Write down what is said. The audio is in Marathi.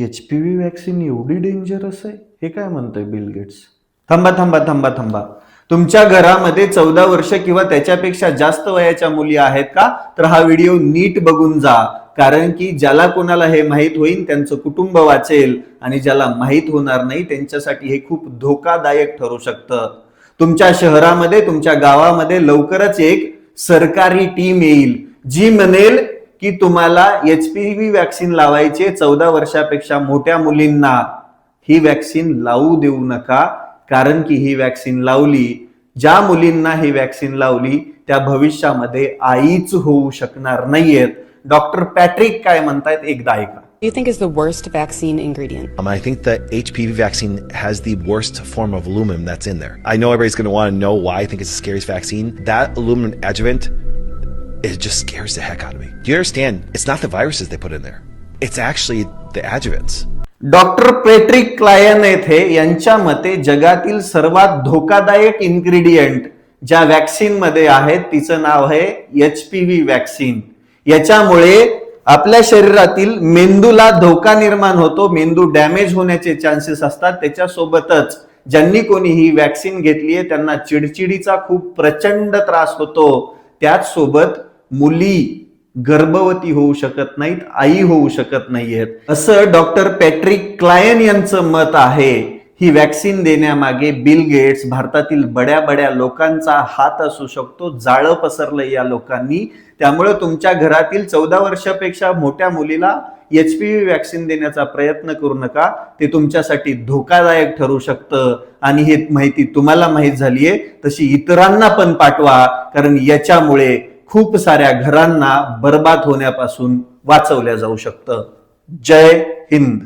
HPV वॅक्सिन एवढी डेंजरस आहे? हे काय म्हणतोय बिल गेट्स? थांबा थांबा थांबा थांबा. तुमच्या घरामध्ये 14 वर्ष किंवा त्याच्यापेक्षा जास्त वयाच्या मुली आहेत का? तर हा व्हिडिओ नीट बघून जा, कारण की ज्याला कोणाला हे माहित होईल त्यांचं कुटुंब वाचेल आणि ज्याला माहित होणार नाही त्यांच्यासाठी हे खूप धोकादायक ठरू शकतं. तुमच्या शहरामध्ये, तुमच्या गावामध्ये लवकरच एक सरकारी टीम येईल जी म्हणेल की तुम्हाला HPV वॅक्सिन लावायचे 14 वर्षापेक्षा मोठ्या मुलींना. ही वॅक्सिन लावू देऊ नका, कारण की ही वॅक्सिन लावली, ज्या मुलींना ही वॅक्सिन लावली त्या भविष्यामध्ये आईच होऊ शकणार नाहीयेत. डॉक्टर पॅट्रिक काय म्हणतायत एकदा ऐका. Do you think is the worst vaccine ingredient? I think the HPV vaccine has the worst form of aluminum that's in there. I know everybody's going to want to know why I think it's the scariest vaccine. That aluminum adjuvant, it just scares the heck out of me. Do you understand? It's not the viruses they put in there. It's actually the adjuvants. Doctor Patrick Klein येथे यांच्या मते जगातील सर्वात धोकादायक इन्ग्रेडियंट ज्या वॅक्सिन मध्ये आहे तिचं नाव आहे HPV वॅक्सिन. याच्यामुळे आपल्या शरीरातील मेंदूला धोका निर्माण होतो, मेंदू डॅमेज होण्याचे चान्सेस असतात. त्याच्यासोबतच ज्यांनी कोणी ही वॅक्सिन घेतलीये त्यांना चिडचिडीचा खूप प्रचंड त्रास होतो. त्याच सोबत मुली गर्भवती होऊ शकत नाहीत, आई होऊ शकत नाहीयेत, असं डॉक्टर पॅट्रिक क्लायन यांचं मत आहे. ही वॅक्सिन देण्यामागे बिल गेट्स, भारतातील बड्या बड्या लोकांचा हात असू शकतो. जाळं पसरलंय या लोकांनी. त्यामुळे तुमच्या घरातील 14 वर्षापेक्षा मोठ्या मुलीला HPV वॅक्सिन देण्याचा प्रयत्न करू नका. ते तुमच्यासाठी धोकादायक ठरू शकतं. आणि हे माहिती तुम्हाला माहित झालीये तशी इतरांना पण पाठवा, कारण याच्यामुळे खूप साऱ्या घरांना बर्बाद होण्यापासून वाचवल्या जाऊ शकतं. जय हिंद.